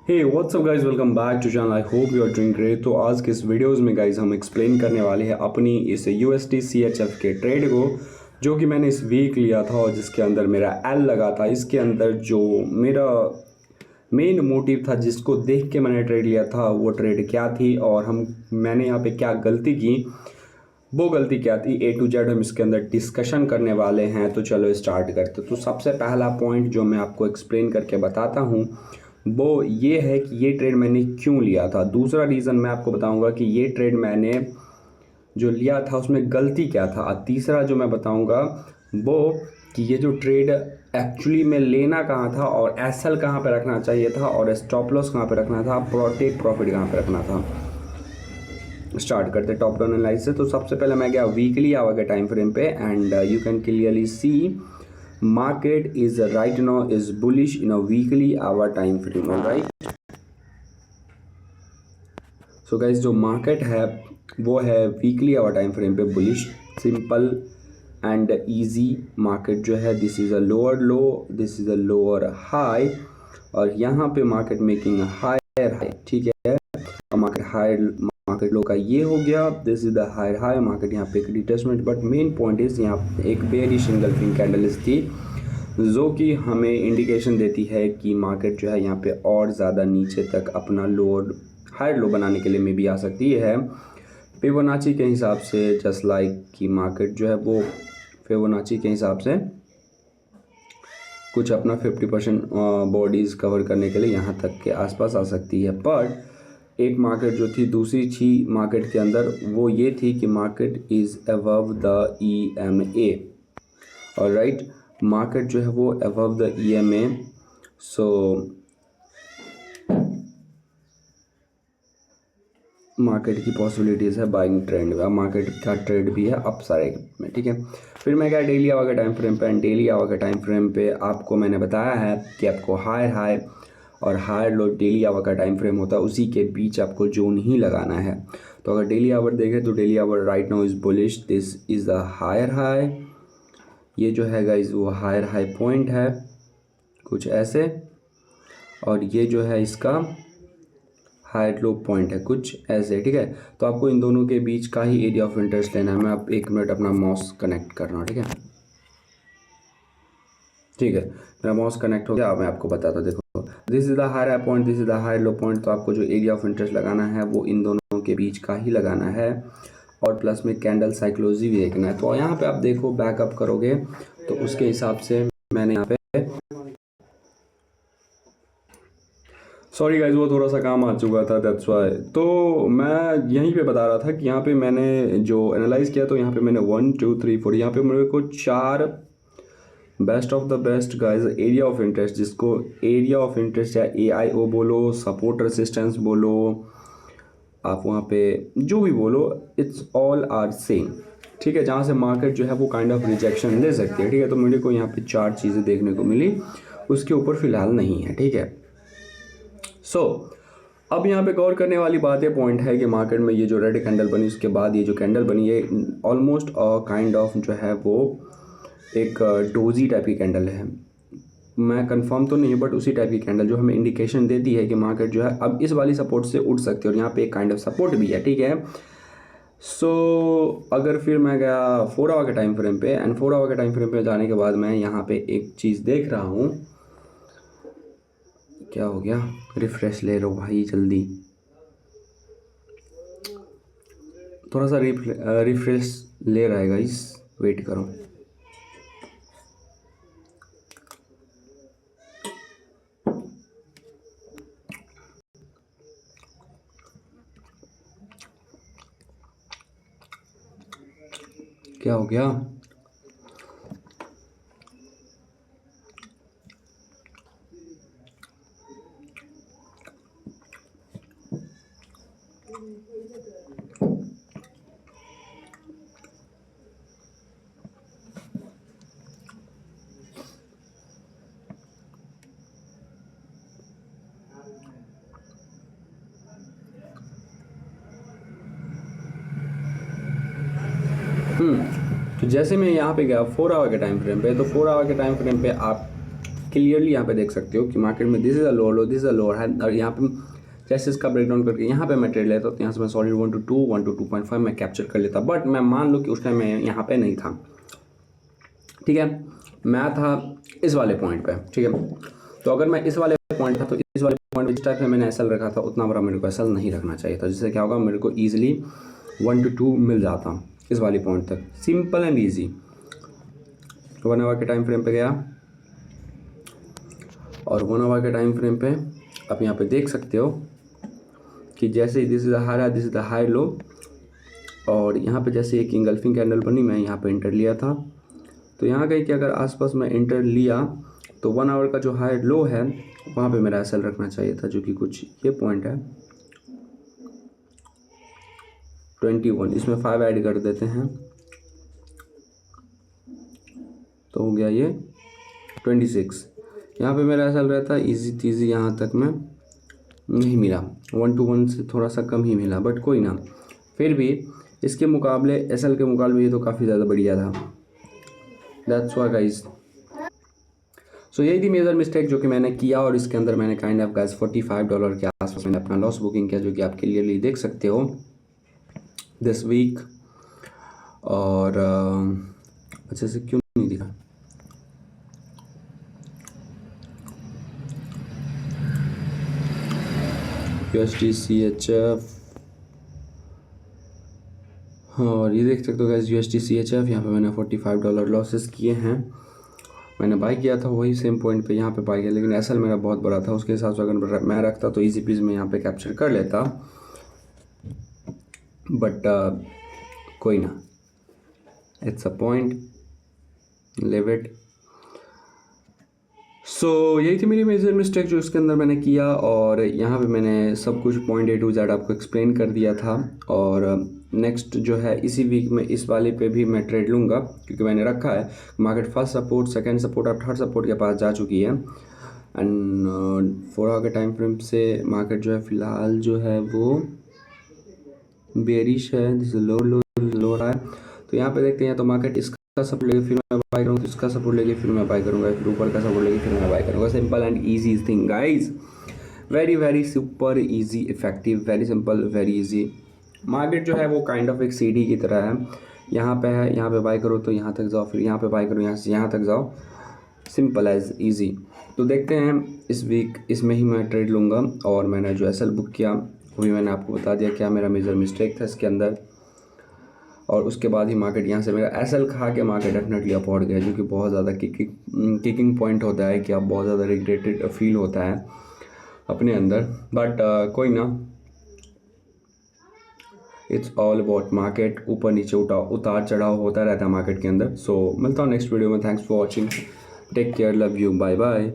Hey what's up guys, welcome back to channel. I hope you are doing great. तो आज के इस videos में गाइस हम एक्सप्लेन करने वाले हैं अपनी इस USD CHF के ट्रेड को, जो कि मैंने इस वीक लिया था और जिसके अंदर मेरा एल लगा था। इसके अंदर जो मेरा मेन मोटिव था, जिसको देख के मैंने ट्रेड लिया था, वो ट्रेड क्या थी और मैंने यहाँ पे क्या गलती की, वो गलती क्या थी, A to Z हम इसके अंदर डिस्कशन करने वाले हैं। तो चलो स्टार्ट करते। तो सबसे पहला पॉइंट जो मैं आपको एक्सप्लेन करके बताता हूँ वो ये है कि ये ट्रेड मैंने क्यों लिया था। दूसरा रीज़न मैं आपको बताऊंगा कि ये ट्रेड मैंने जो लिया था उसमें गलती क्या था। और तीसरा जो मैं बताऊंगा वो कि ये जो ट्रेड एक्चुअली में लेना कहाँ था और एसएल कहाँ पे रखना चाहिए था और स्टॉप लॉस कहाँ पे रखना था, टेक प्रॉफिट कहाँ पे रखना था। स्टार्ट करते टॉप डाउन एनालिसिस से। तो सबसे पहले मैं गया वीकली आवर के टाइम फ्रेम पे and you can clearly see market is right now is bullish in a weekly hour time frame. All right, so guys जो मार्केट है वो है वीकली आवर टाइम फ्रेम पे bullish, simple and easy market जो है। This is a lower low, this is a lower high और यहाँ पे मार्केट मेकिंग हायर हाई। ठीक है, मार्केट हाई, मार्केट लो का ये हो गया, this is the higher high. Market यहाँ पे एक retracement, but main point is यहाँ पे एक बेयरिश एंगल्फिंग कैंडल्स थी जो कि हमें इंडिकेशन देती है कि मार्केट जो है यहाँ पे और ज़्यादा नीचे तक अपना लोड हायर लो बनाने के लिए में भी आ सकती है। फिबोनाची के हिसाब से, जस्ट लाइक कि मार्केट जो है वो फिबोनाची के हिसाब से कुछ अपना 50% बॉडीज़ कवर करने के लिए यहाँ तक के आसपास आ सकती है। बट एक मार्केट जो थी, दूसरी थी मार्केट के अंदर, वो ये थी कि market is above the EMA। Alright, market जो है वो above the EMA, so market की पॉसिबिलिटीज़ है बाइंग ट्रेंड में। मार्केट का ट्रेड भी है अप साइड में। ठीक है, फिर मैं क्या डेली आवर के टाइम फ्रेम पे, एंड डेली आवर के टाइम फ्रेम पे आपको मैंने बताया है कि आपको हायर हाई और हायर लो डेली आवर का टाइम फ्रेम होता है, उसी के बीच आपको जोन ही लगाना है। तो अगर डेली आवर देखें तो daily hour right now is bullish, this is the higher high. ये जो है गाइज वो हायर हाई पॉइंट है कुछ ऐसे, और ये जो है इसका हायर लो पॉइंट है कुछ ऐसे। ठीक है, तो आपको इन दोनों के बीच का ही एरिया ऑफ इंटरेस्ट लेना है। मैं आप 1 मिनट अपना माउस कनेक्ट कर रहा हूँ। ठीक है, ठीक है, मेरा माउस कनेक्ट हो गया। मैं आपको बताता हूँ, देखो this is the higher point, this is the higher low point. तो आपको जो एरिया ऑफ इंटरेस्ट लगाना है वो इन दोनों के बीच का ही लगाना है, और प्लस में कैंडल साइकोलॉजी भी देखना है। तो यहाँ पे आप देखो बैकअप करोगे तो उसके हिसाब से मैंने यहाँ पे, सॉरी गाइज वो थोड़ा सा काम आ चुका था, दैट्स वाई। तो मैं यहीं पे बता रहा था कि यहाँ पे मैंने जो एनालाइज किया, तो यहाँ पे मैंने 1 2 3 4, यहाँ पे मेरे को 4 best of the best guys area of interest, जिसको एरिया ऑफ इंटरेस्ट या AIO बोलो, सपोर्ट रेसिस्टेंस बोलो, आप वहाँ पे जो भी बोलो, इट्स ऑल आर सेम। ठीक है, जहाँ से मार्केट जो है वो काइंड ऑफ रिजेक्शन ले सकती है। ठीक है, तो मेरे को यहाँ पे 4 चीज़ें देखने को मिली, उसके ऊपर फिलहाल नहीं है। ठीक है, सो अब यहाँ पे गौर करने वाली बात, ये पॉइंट है कि मार्केट में ये जो रेड कैंडल बनी, उसके बाद ये जो कैंडल बनी, ये ऑलमोस्ट काइंड ऑफ जो है वो एक डोजी टाइप की कैंडल है। मैं कंफर्म तो नहीं, बट उसी टाइप की कैंडल जो हमें इंडिकेशन देती है कि मार्केट जो है अब इस वाली सपोर्ट से उठ सकती है, और यहाँ पे एक काइंड ऑफ सपोर्ट भी है। ठीक है, सो अगर फिर मैं गया 4 आवर के टाइम फ्रेम पे, एंड 4 आवर के टाइम फ्रेम पे जाने के बाद मैं यहाँ पे एक चीज़ देख रहा हूँ, क्या हो गया, रिफ्रेश ले लो भाई जल्दी, थोड़ा सा रिफ्रेश ले रहा है गाइस, वेट करो। क्या हो गया, तो जैसे मैं यहाँ पे गया 4 आवर के टाइम फ्रेम पे, तो 4 आवर के टाइम फ्रेम पे आप क्लियरली यहाँ पे देख सकते हो कि मार्केट में this is a lower, this is a lower है। और यहाँ पे जैसे इसका ब्रेकडाउन करके यहाँ पे मैं ट्रेड लेता हूँ तो यहाँ से मैं सॉलिड 1 to 2, 1 to 2.5 मैं कैप्चर कर लेता। बट मैं मान लो कि उस टाइम मैं यहाँ पे नहीं था, ठीक है, मैं था इस वाले पॉइंट पे, ठीक है। तो अगर मैं इस वाले पॉइंट था तो इस वाले पॉइंट जिस टाइप में मैंने एसएल रखा था उतना बड़ा मेरे को एसएल नहीं रखना चाहिए था, जिससे क्या होगा मेरे को ईजिली 1 to 2 मिल जाता इस वाली पॉइंट तक, सिंपल एंड ईजी। 1 आवर के टाइम फ्रेम पे गया और 1 आवर के टाइम फ्रेम पे आप यहाँ पे देख सकते हो कि जैसे ही this is the high, this is the high low, और यहाँ पे जैसे एक इंगल्फिंग कैंडल बनी मैं यहाँ पे इंटर लिया था। तो यहाँ कहीं कि अगर आसपास मैं इंटर लिया तो 1 आवर का जो हाई लो है वहाँ पे मेरा एसएल रखना चाहिए था, जो कि कुछ ये पॉइंट है 21। इसमें 5 ऐड कर देते हैं तो हो गया ये 26। यहाँ पे मेरा एसएल रहता है ईजी तीजी, यहाँ तक मैं नहीं मिला, 1 to 1 से थोड़ा सा कम ही मिला, बट कोई ना, फिर भी इसके मुकाबले एसएल के मुकाबले ये तो काफ़ी ज़्यादा बढ़िया था। That's why guys. सो यही थी मेजर मिस्टेक जो कि मैंने किया, और इसके अंदर मैंने काइंड ऑफ गाइस $45 के आसपास मैंने अपना लॉस बुकिंग किया, जो कि आप क्लियरली देख सकते हो दिस वीक। और अच्छे से क्यों नहीं दिखा, USD CHF, हाँ, और ये देख सकते हो गाइस USD CHF, यहाँ पे मैंने $45 लॉसेस किए हैं। मैंने बाई किया था वही सेम पॉइंट पे यहाँ पे बाई किया, लेकिन एसएल मेरा बहुत बड़ा था, उसके हिसाब से अगर मैं रखता तो इजी पीज में यहाँ पे कैप्चर कर लेता, बट कोई ना, it's a point, leave it. So यही थी मेरी मेजर मिस्टेक जो इसके अंदर मैंने किया, और यहाँ पे मैंने सब कुछ पॉइंट A to Z आपको एक्सप्लेन कर दिया था। और नेक्स्ट जो है इसी वीक में इस वाले पे भी मैं ट्रेड लूँगा, क्योंकि मैंने रखा है market first support, second support और थर्ड सपोर्ट के पास जा चुकी है। एंड 4 आवर के टाइम फ्रेम से मार्केट जो है फ़िलहाल जो है वो बेरिश है, जिसे लो रहा है। तो यहाँ पे देखते हैं तो मार्केट इसका सपोर्ट लेके फिर मैं बाय करूँगा, इसका सपोर्ट लेके फिर मैं बाय करूँगा, फिर ऊपर का सपोर्ट लेके फिर मैं बाय करूँगा। Simple and easy thing guys, very super easy, effective, very simple, very easy. Market जो है वो काइंड ऑफ एक सीढ़ी की तरह है, यहाँ पे है, यहाँ पे बाय करो तो यहाँ तक जाओ, फिर यहाँ पे बाय करो, यहाँ से यहाँ तक जाओ, सिंपल एज ईजी। तो देखते हैं इस वीक इसमें ही मैं ट्रेड लूँगा। और मैंने जो एसएल बुक किया वही मैंने आपको बता दिया क्या मेरा मेजर मिस्टेक था इसके अंदर, और उसके बाद ही मार्केट यहाँ से मेरा एसएल खा के मार्केट डेफिनेटली अप पहुँच गया, जो कि बहुत ज़्यादा किकिंग पॉइंट होता है कि आप बहुत ज़्यादा रिग्रेटेड फील होता है अपने अंदर। बट कोई ना, इट्स ऑल अबाउट मार्केट, ऊपर नीचे उतार चढ़ाव होता रहता है मार्केट के अंदर। सो मिलता हूँ नेक्स्ट वीडियो में, thanks for watching, take care, love you, bye bye.